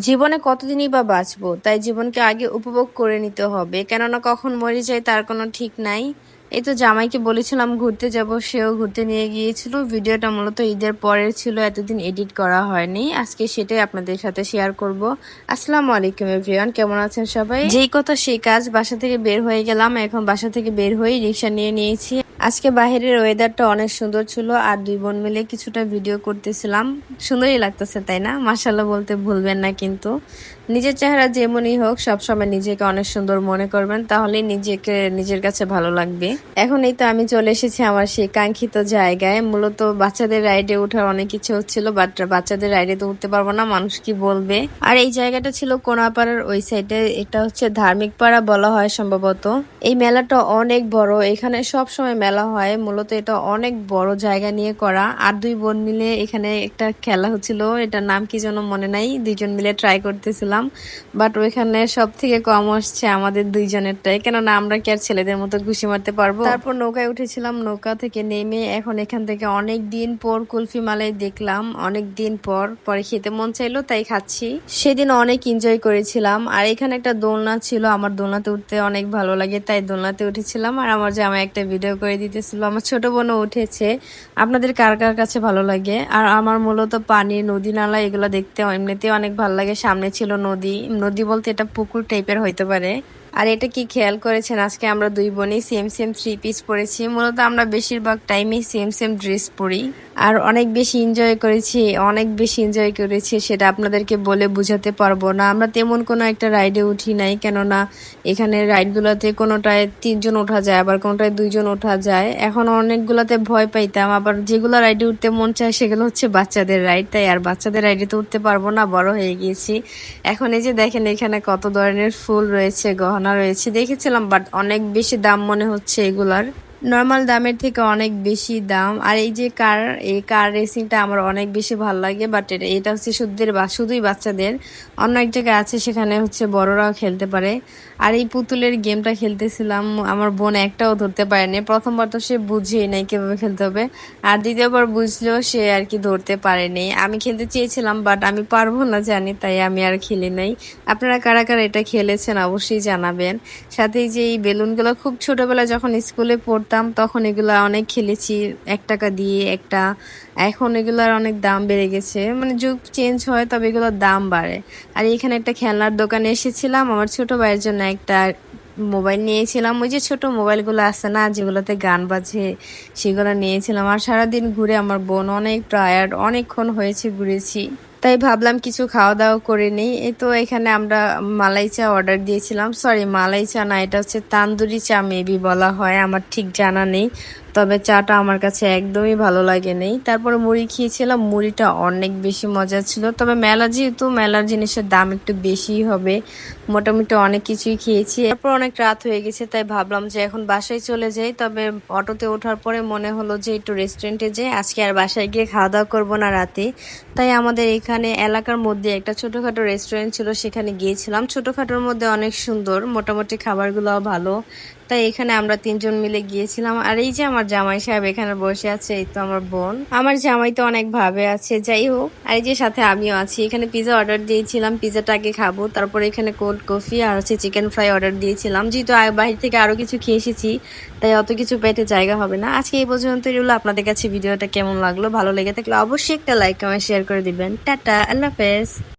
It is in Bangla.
জীবনে কতদিনই বা বাঁচবো, তাই জীবনকে আগে উপভোগ করে নিতে হবে, কেননা কখন মরে যায় তার কোনো ঠিক নাই। এই তো জামাইকে বলেছিলাম ঘুরতে যাব, সেও ঘুরতে নিয়ে গিয়েছিল। ভিডিওটা মূলত ঈদের পরের ছিল, এতদিন এডিট করা হয়নি, আজকে সেটাই আপনাদের সাথে শেয়ার করব। আসসালামু আলাইকুম এভরিওয়ান, কেমন আছেন সবাই? যেই কথা সেই কাজ, বাসা থেকে বের হয়ে গেলাম। এখন বাসা থেকে বের হয়ে রিক্সা নিয়ে নিয়েছি। আজকে বাহিরের ওয়েদারটা অনেক সুন্দর ছিল, আর দুই বোন মিলে কিছুটা ভিডিও করতেছিলাম। সুন্দরই লাগতেছে, তাই না? মাশাআল্লাহ বলতে ভুলবেন না কিন্তু। নিজের চেহারা যেমনই হোক, সবসময় নিজেকে অনেক সুন্দর মনে করবেন, তাহলেই নিজেকে নিজের কাছে ভালো লাগবে। এখন এই তো আমি চলে এসেছি আমার সেই কাঙ্ক্ষিত জায়গায়। মূলত বাচ্চাদের রাইডে ওঠার অনেক ইচ্ছে হচ্ছিল, বাট বাচ্চাদের রাইডে তো উঠতে পারবো না, মানুষ কি বলবে। আর এই জায়গাটা ছিল কোনাপাড়ার ওই সাইডে, এটা হচ্ছে ধার্মিক পাড়া বলা হয় সম্ভবত। এই মেলাটা অনেক বড়, এখানে সব সময় মেলা হয়। মূলত এটা অনেক বড় জায়গা নিয়ে করা। আর দুই বোন মিলে এখানে একটা খেলা হচ্ছিল, এটার নাম কি যেন মনে নাই, দুইজন মিলে ট্রাই করতেছিলাম। বাট ওইখানে সব থেকে কম আসছে আমাদের দুইজনেরটাই, কেননা আমরা কি আর ছেলেদের মতো ঘুষি মারতে পারবো। তারপর নৌকায় উঠেছিলাম, নৌকা থেকে নেমে এখন এখান থেকে অনেক দিন পর কুলফি মালাই দেখলাম, অনেক দিন পর। পরে খেতে মন চাইলো তাই খাচ্ছি। সেদিন অনেক এনজয় করেছিলাম। আর এখানে একটা দোলনা ছিল, আমার দোলনাতে উঠতে অনেক ভালো লাগে, তাই দোলনাতে উঠেছিলাম। আর আমার জামাই একটা ভিডিও করে দিতেছিল, আমার ছোট বোনও উঠেছে। আপনাদের কার কার কাছে ভালো লাগে? আর আমার মূলত পানি, নদী নালা এগুলো দেখতে এমনিতেই অনেক ভালো লাগে। সামনে ছিল নদী, নদী বলতে এটা পুকুর টাইপের হইতে পারে। আর এটা কি খেয়াল করেছেন, আজকে আমরা দুই বোনই সেম সেম থ্রি পিস পরেছি। মূলত আমরা বেশিরভাগ টাইমে সেম সেম ড্রেস পরি। আর অনেক বেশি এনজয় করেছি, অনেক বেশি এনজয় করেছি, সেটা আপনাদেরকে বলে বুঝাতে পারবো না। আমরা তেমন কোনো একটা রাইডে উঠি নাই, কেননা এখানে রাইডগুলোতে কোনোটায় 3 জন ওঠা যায়, আবার কোনোটায় 2 জন ওঠা যায়। এখন অনেকগুলোতে ভয় পাইতাম, আবার যেগুলো রাইডে উঠতে মন চায় সেগুলো হচ্ছে বাচ্চাদের রাইড, তাই আর বাচ্চাদের রাইডে তো উঠতে পারবো না, বড় হয়ে গিয়েছি। এখন এই যে দেখেন এখানে কত ধরনের ফুল রয়েছে, গহনা রয়েছে, দেখেছিলাম বাট অনেক বেশি দাম মনে হচ্ছে এগুলার। নর্মাল দামের থেকে অনেক বেশি দাম। আর এই যে কার, এই কার রেসিংটা আমার অনেক বেশি ভালো লাগে, বাট এটা হচ্ছে শুধুই বাচ্চাদের। অন্য এক জায়গায় আছে, সেখানে হচ্ছে বড়রাও খেলতে পারে। আর এই পুতুলের গেমটা খেলতেছিলাম, আমার বোন একটাও ধরতে পারেনি। প্রথমবার তো সে বুঝেই নাই কিভাবে খেলতে হবে, আর দ্বিতীয়বার বুঝলেও সে আর কি ধরতে পারেনি। আমি খেলতে চেয়েছিলাম বাট আমি পারবো না জানি, তাই আমি আর খেলি নাই। আপনারা কারা কারা এটা খেলেছেন অবশ্যই জানাবেন। সাথে এই যে এই বেলুনগুলো, খুব ছোটবেলায় যখন স্কুলে পড়তাম তখন এগুলা অনেক খেলেছি, 1 টাকা দিয়ে একটা। এখন এগুলার অনেক দাম বেড়ে গেছে, মানে যুগ চেঞ্জ হয় তবে এগুলোর দাম বাড়ে। আর এখানে একটা খেলনার দোকানে এসেছিলাম, আমার ছোট ভাইয়ের জন্য একটা মোবাইল নিয়েছিলাম। ওই যে ছোট মোবাইলগুলো আছে না, যেগুলোতে গান বাজে, সেগুলো নিয়েছিলাম। আর সারাদিন ঘুরে আমার বোন অনেক টায়ার্ড, অনেকক্ষণ হয়েছে ঘুরেছি, তাই ভাবলাম কিছু খাওয়া দাওয়া করে নিই। এই তো এখানে আমরা মালাই চা অর্ডার দিয়েছিলাম, সরি মালাই চা না, এটা হচ্ছে তান্দুরি চা মেবি বলা হয়, আমার ঠিক জানা নেই। তবে চাটা আমার কাছে একদমই ভালো লাগে নেই। তারপরে মুড়ি খেয়েছিলাম, মুড়িটা অনেক বেশি মজা ছিল। তবে মেলা যেহেতু, মেলার জিনিসের দাম একটু বেশিই হবে। মোটামুটি অনেক কিছুই খেয়েছি। তারপর অনেক রাত হয়ে গেছে, তাই ভাবলাম যে এখন বাসায় চলে যাই। তবে অটোতে ওঠার পরে মনে হলো যে একটু রেস্টুরেন্টে যাই, আজকে আর বাসায় গিয়ে খাওয়া দাওয়া করবো না রাতে। তাই আমাদের এখানে এলাকার মধ্যে একটা ছোটখাটো রেস্টুরেন্ট ছিল, সেখানে গিয়েছিলাম। ছোটখাটোর মধ্যে অনেক সুন্দর, মোটামুটি খাবারগুলোও ভালো, তাই এখানে আমরা 3 জন মিলে গিয়েছিলাম। আর এই যে আমার জামাই সাহেব এখানে বসে আছে, এই তো আমার বোন। আমার জামাই তো অনেক ভাবে আছে, যাই হোক। আর এই যে সাথে আমিও আছি। এখানে পিজা অর্ডার দিয়েছিলাম, পিজাটা আগে খাবো, তারপরে এখানে কোল্ড কফি আর হচ্ছে চিকেন ফ্রাই অর্ডার দিয়েছিলাম। যেহেতু বাহির থেকে আরো কিছু খেয়ে এসেছি, তাই অত কিছু পেটে জায়গা হবে না। আজকে এই পর্যন্তই রইলো। আপনাদের কাছে ভিডিওটা কেমন লাগলো? ভালো লেগে থাকলে অবশ্যই একটা লাইক, কমেন্ট, শেয়ার করে দিবেন। টাটা, আল্লাহ হাফেজ।